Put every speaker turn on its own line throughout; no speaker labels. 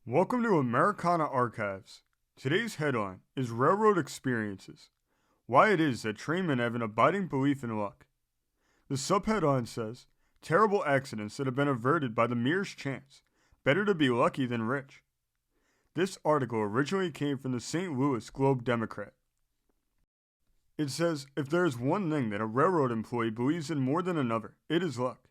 Welcome to Americana Archives. Today's headline is Railroad Experiences. Why it is that trainmen have an abiding belief in luck. The subheadline says, Terrible accidents that have been averted by the merest chance. Better to be lucky than rich. This article originally came from the St. Louis Globe-Democrat. It says, if there is one thing that a railroad employee believes in more than another, it is luck.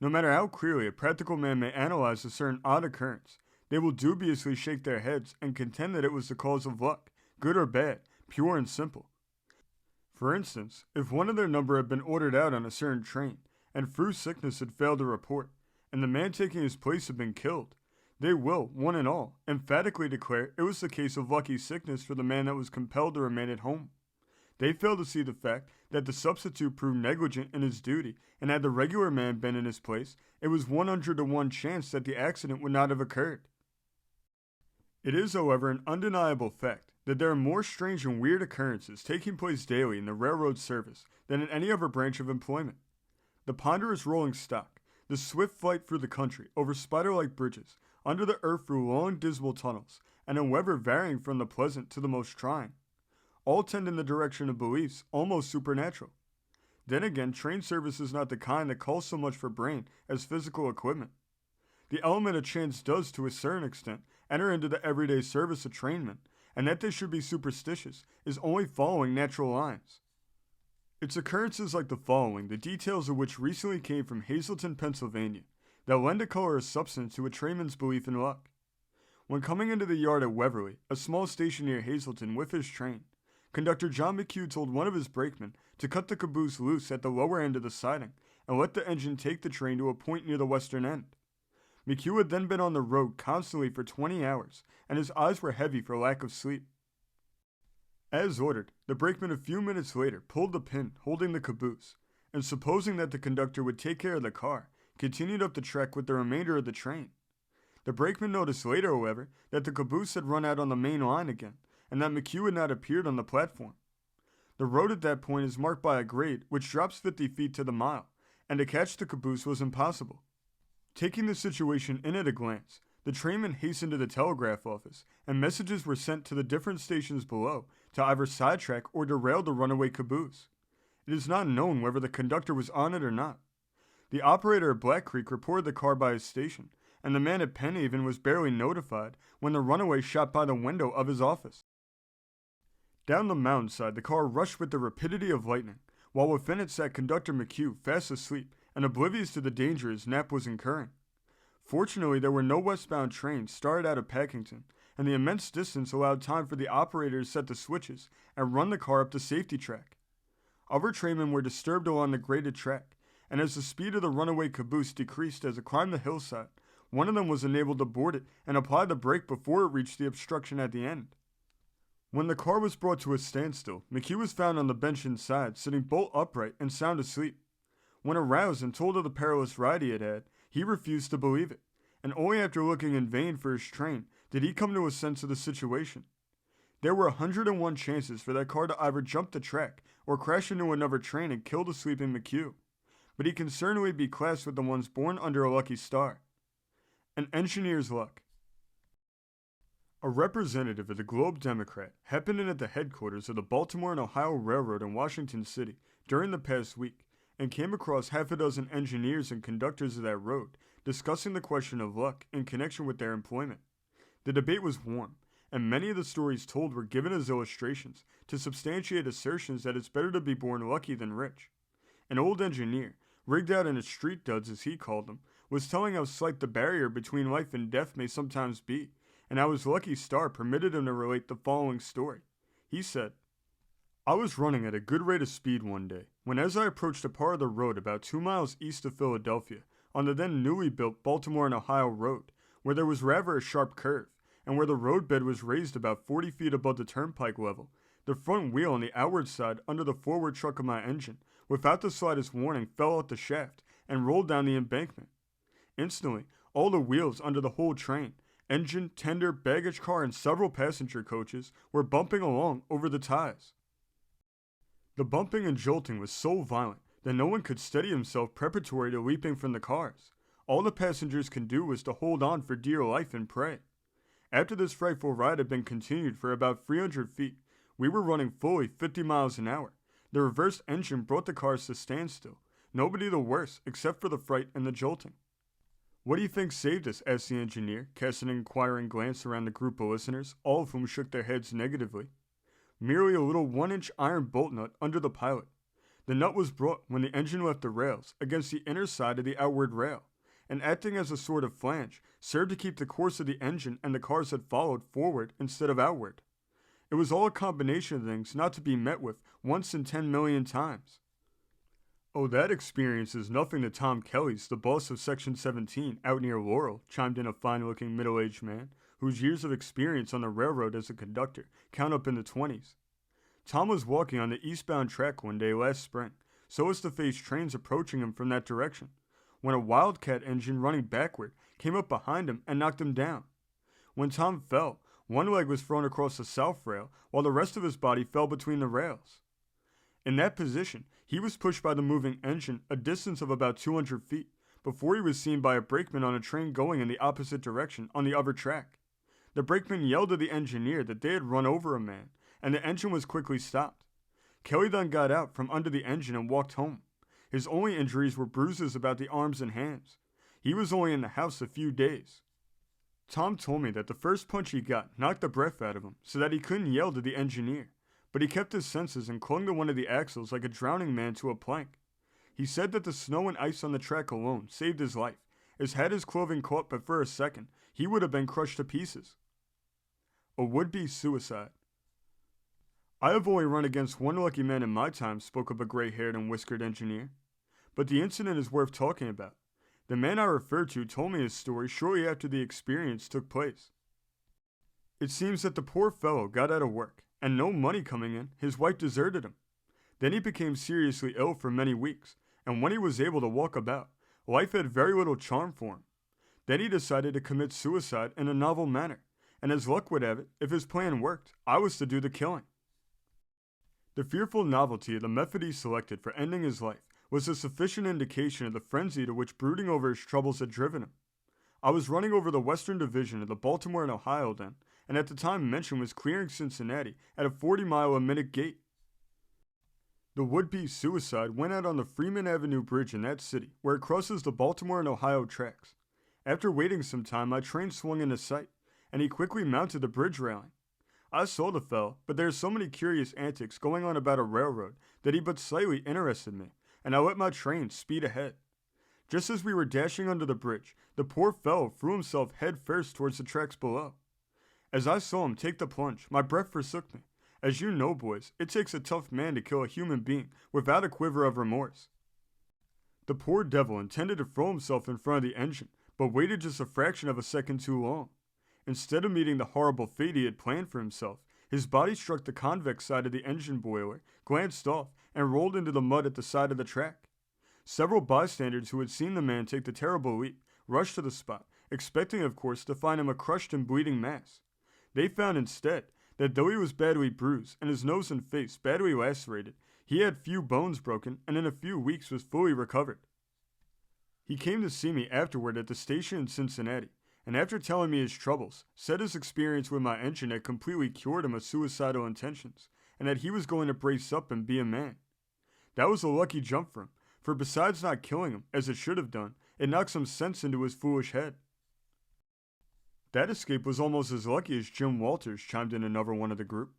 No matter how clearly a practical man may analyze a certain odd occurrence, they will dubiously shake their heads and contend that it was the cause of luck, good or bad, pure and simple. For instance, if one of their number had been ordered out on a certain train, and through sickness had failed to report, and the man taking his place had been killed, they will, one and all, emphatically declare it was the case of lucky sickness for the man that was compelled to remain at home. They fail to see the fact that the substitute proved negligent in his duty, and had the regular man been in his place, it was 100 to 1 chance that the accident would not have occurred. It is, however, an undeniable fact that there are more strange and weird occurrences taking place daily in the railroad service than in any other branch of employment. The ponderous rolling stock, the swift flight through the country over spider-like bridges, under the earth through long dismal tunnels, and in weather varying from the pleasant to the most trying, all tend in the direction of beliefs almost supernatural. Then again, train service is not the kind that calls so much for brain as physical equipment. The element of chance does, to a certain extent, enter into the everyday service of trainmen, and that they should be superstitious is only following natural lines. It's occurrences like the following, the details of which recently came from Hazleton, Pennsylvania, that lend a color of substance to a trainman's belief in luck. When coming into the yard at Weverly, a small station near Hazleton, with his train, conductor John McHugh told one of his brakemen to cut the caboose loose at the lower end of the siding and let the engine take the train to a point near the western end. McHugh had then been on the road constantly for 20 hours, and his eyes were heavy for lack of sleep. As ordered, the brakeman a few minutes later pulled the pin holding the caboose, and supposing that the conductor would take care of the car, continued up the track with the remainder of the train. The brakeman noticed later, however, that the caboose had run out on the main line again, and that McHugh had not appeared on the platform. The road at that point is marked by a grade which drops 50 feet to the mile, and to catch the caboose was impossible. Taking the situation in at a glance, the trainmen hastened to the telegraph office, and messages were sent to the different stations below to either sidetrack or derail the runaway caboose. It is not known whether the conductor was on it or not. The operator at Black Creek reported the car by his station, and the man at Penhaven was barely notified when the runaway shot by the window of his office. Down the mountainside, the car rushed with the rapidity of lightning, while within it sat conductor McHugh, fast asleep, and oblivious to the danger his nap was incurring. Fortunately, there were no westbound trains started out of Packington, and the immense distance allowed time for the operator to set the switches and run the car up the safety track. Other trainmen were disturbed along the graded track, and as the speed of the runaway caboose decreased as it climbed the hillside, one of them was enabled to board it and apply the brake before it reached the obstruction at the end. When the car was brought to a standstill, McHugh was found on the bench inside, sitting bolt upright and sound asleep. When aroused and told of the perilous ride he had, he refused to believe it, and only after looking in vain for his train did he come to a sense of the situation. There were 101 chances for that car to either jump the track or crash into another train and kill the sleeping McHugh, but he can certainly be classed with the ones born under a lucky star. An engineer's luck. A representative of the Globe-Democrat happened in at the headquarters of the Baltimore and Ohio Railroad in Washington City during the past week, and came across half a dozen engineers and conductors of that road discussing the question of luck in connection with their employment. The debate was warm, and many of the stories told were given as illustrations to substantiate assertions that it's better to be born lucky than rich. An old engineer, rigged out in his street duds as he called them, was telling how slight the barrier between life and death may sometimes be, and how his lucky star permitted him to relate the following story. He said, I was running at a good rate of speed one day, when as I approached a part of the road about 2 miles east of Philadelphia, on the then newly built Baltimore and Ohio Road, where there was rather a sharp curve, and where the roadbed was raised about 40 feet above the turnpike level, the front wheel on the outward side under the forward truck of my engine, without the slightest warning, fell out the shaft and rolled down the embankment. Instantly, all the wheels under the whole train, engine, tender, baggage car, and several passenger coaches, were bumping along over the ties. The bumping and jolting was so violent that no one could steady himself preparatory to leaping from the cars. All the passengers could do was to hold on for dear life and pray. After this frightful ride had been continued for about 300 feet, we were running fully 50 miles an hour. The reverse engine brought the cars to standstill. Nobody the worse, except for the fright and the jolting. "What do you think saved us?" asked the engineer, casting an inquiring glance around the group of listeners, all of whom shook their heads negatively. "Merely a little 1-inch iron bolt nut under the pilot. The nut was brought when the engine left the rails against the inner side of the outward rail, and acting as a sort of flange, served to keep the course of the engine and the cars that followed forward instead of outward. It was all a combination of things not to be met with once in 10 million times." "Oh, that experience is nothing to Tom Kelly's, the boss of Section 17, out near Laurel," chimed in a fine-looking middle-aged man, whose years of experience on the railroad as a conductor count up in the 20s. Tom was walking on the eastbound track one day last spring, so as to face trains approaching him from that direction, when a Wildcat engine running backward came up behind him and knocked him down. When Tom fell, one leg was thrown across the south rail, while the rest of his body fell between the rails. In that position, he was pushed by the moving engine a distance of about 200 feet, before he was seen by a brakeman on a train going in the opposite direction on the other track. The brakeman yelled to the engineer that they had run over a man, and the engine was quickly stopped. Kelly then got out from under the engine and walked home. His only injuries were bruises about the arms and hands. He was only in the house a few days. Tom told me that the first punch he got knocked the breath out of him, so that he couldn't yell to the engineer, but he kept his senses and clung to one of the axles like a drowning man to a plank. He said that the snow and ice on the track alone saved his life, as had his clothing caught but for a second, he would have been crushed to pieces. A would-be suicide. "I have only run against one lucky man in my time," spoke up a gray-haired and whiskered engineer. "But the incident is worth talking about. The man I referred to told me his story shortly after the experience took place. It seems that the poor fellow got out of work, and no money coming in, his wife deserted him. Then he became seriously ill for many weeks, and when he was able to walk about, life had very little charm for him. Then he decided to commit suicide in a novel manner, and as luck would have it, if his plan worked, I was to do the killing. The fearful novelty of the method he selected for ending his life was a sufficient indication of the frenzy to which brooding over his troubles had driven him. I was running over the western division of the Baltimore and Ohio then, and at the time mentioned was clearing Cincinnati at a 40-mile-a-minute gait. The would-be suicide went out on the Freeman Avenue Bridge in that city, where it crosses the Baltimore and Ohio tracks. After waiting some time, my train swung into sight, and he quickly mounted the bridge railing. I saw the fellow, but there are so many curious antics going on about a railroad that he but slightly interested me, and I let my train speed ahead. Just as we were dashing under the bridge, the poor fellow threw himself head first towards the tracks below. As I saw him take the plunge, my breath forsook me. As you know, boys, it takes a tough man to kill a human being without a quiver of remorse. The poor devil intended to throw himself in front of the engine, but waited just a fraction of a second too long. Instead of meeting the horrible fate he had planned for himself, his body struck the convex side of the engine boiler, glanced off, and rolled into the mud at the side of the track. Several bystanders who had seen the man take the terrible leap rushed to the spot, expecting, of course, to find him a crushed and bleeding mass. They found instead that though he was badly bruised and his nose and face badly lacerated, he had few bones broken and in a few weeks was fully recovered. He came to see me afterward at the station in Cincinnati, and after telling me his troubles, said his experience with my engine had completely cured him of suicidal intentions, and that he was going to brace up and be a man. That was a lucky jump for him, for besides not killing him, as it should have done, it knocked some sense into his foolish head. That escape was almost as lucky as Jim Walters, chimed in another one of the group.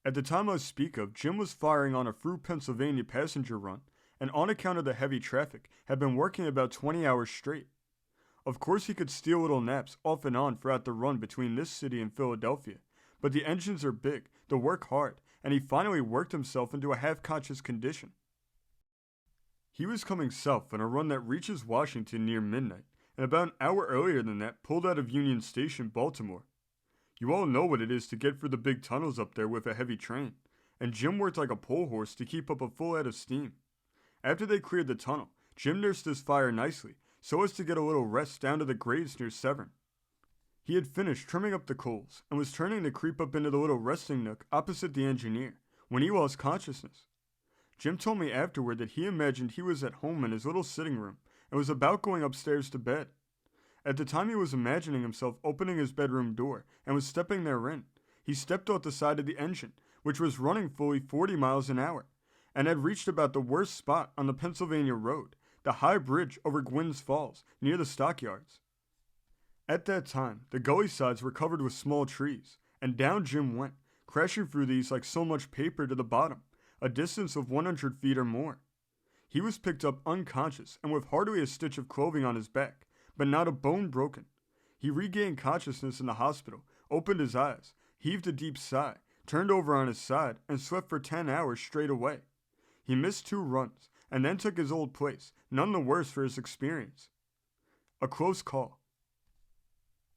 At the time I speak of, Jim was firing on a through Pennsylvania passenger run, and on account of the heavy traffic, had been working about 20 hours straight. Of course he could steal little naps off and on throughout the run between this city and Philadelphia, but the engines are big, they work hard, and he finally worked himself into a half-conscious condition. He was coming south on a run that reaches Washington near midnight, and about an hour earlier than that pulled out of Union Station, Baltimore. You all know what it is to get through the big tunnels up there with a heavy train, and Jim worked like a pole horse to keep up a full head of steam. After they cleared the tunnel, Jim nursed his fire nicely, so as to get a little rest down to the grades near Severn. He had finished trimming up the coals, and was turning to creep up into the little resting nook opposite the engineer, when he lost consciousness. Jim told me afterward that he imagined he was at home in his little sitting room, and was about going upstairs to bed. At the time, he was imagining himself opening his bedroom door and was stepping therein. He stepped off the side of the engine, which was running fully 40 miles an hour, and had reached about the worst spot on the Pennsylvania road, the high bridge over Gwynn's Falls, near the stockyards. At that time, the gully sides were covered with small trees, and down Jim went, crashing through these like so much paper to the bottom, a distance of 100 feet or more. He was picked up unconscious and with hardly a stitch of clothing on his back, but not a bone broken. He regained consciousness in the hospital, opened his eyes, heaved a deep sigh, turned over on his side, and slept for 10 hours straight away. He missed 2 runs, and then took his old place, none the worse for his experience. A close call.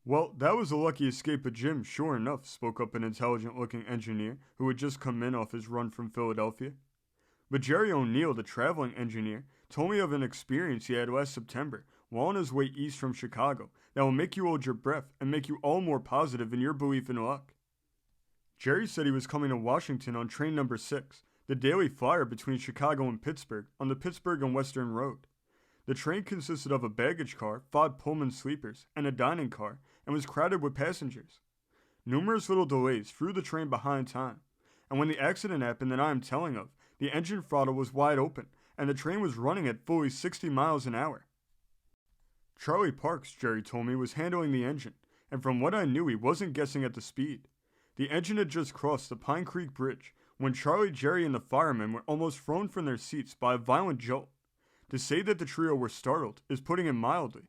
Well, that was a lucky escape of Jim, sure enough, spoke up an intelligent-looking engineer who had just come in off his run from Philadelphia. But Jerry O'Neill, the traveling engineer, told me of an experience he had last September while on his way east from Chicago that will make you hold your breath and make you all more positive in your belief in luck. Jerry said he was coming to Washington on train number 6, the daily flyer between Chicago and Pittsburgh on the Pittsburgh and Western Road. The train consisted of a baggage car, 5 Pullman sleepers, and a dining car, and was crowded with passengers. Numerous little delays threw the train behind time, and when the accident happened that I am telling of, the engine throttle was wide open, and the train was running at fully 60 miles an hour. Charlie Parks, Jerry told me, was handling the engine, and from what I knew, he wasn't guessing at the speed. The engine had just crossed the Pine Creek Bridge when Charlie, Jerry, and the firemen were almost thrown from their seats by a violent jolt. To say that the trio were startled is putting it mildly.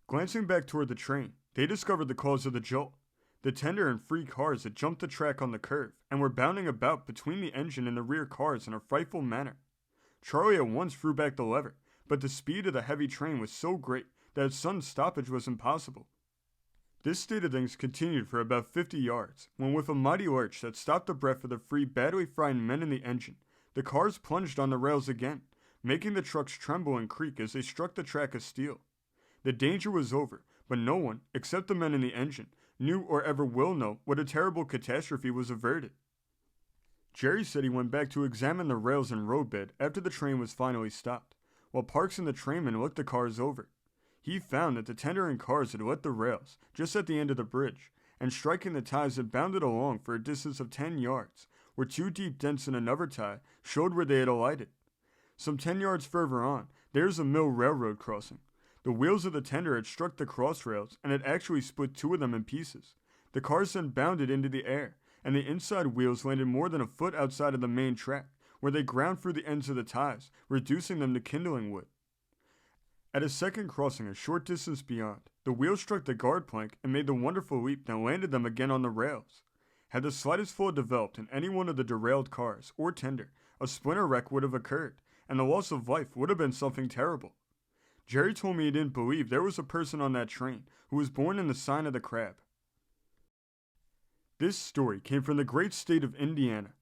Glancing back toward the train, they discovered the cause of the jolt. The tender and free cars had jumped the track on the curve and were bounding about between the engine and the rear cars in a frightful manner. Charlie at once threw back the lever, but the speed of the heavy train was so great that its sudden stoppage was impossible. This state of things continued for about 50 yards, when with a mighty lurch that stopped the breath of the 3 badly frightened men in the engine, the cars plunged on the rails again, making the trucks tremble and creak as they struck the track of steel. The danger was over, but no one, except the men in the engine, knew or ever will know what a terrible catastrophe was averted. Jerry said he went back to examine the rails and roadbed after the train was finally stopped, while Parks and the trainmen looked the cars over. He found that the tender and cars had let the rails just at the end of the bridge, and striking the ties had bounded along for a distance of 10 yards, where 2 deep dents in another tie showed where they had alighted. Some 10 yards further on, there's a mill railroad crossing. The wheels of the tender had struck the cross rails and had actually split 2 of them in pieces. The cars then bounded into the air, and the inside wheels landed more than a foot outside of the main track, where they ground through the ends of the ties, reducing them to kindling wood. At a second crossing a short distance beyond, the wheels struck the guard plank and made the wonderful leap that landed them again on the rails. Had the slightest flaw developed in any one of the derailed cars or tender, a splinter wreck would have occurred, and the loss of life would have been something terrible. Jerry told me he didn't believe there was a person on that train who was born in the sign of the crab. This story came from the great state of Indiana,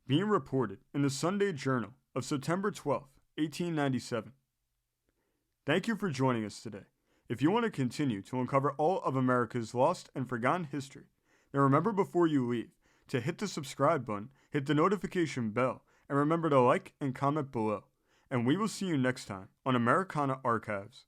being reported in the Sunday Journal of September 12, 1897. Thank you for joining us today. If you want to continue to uncover all of America's lost and forgotten history, then remember before you leave to hit the subscribe button, hit the notification bell, and remember to like and comment below. And we will see you next time on Americana Archives.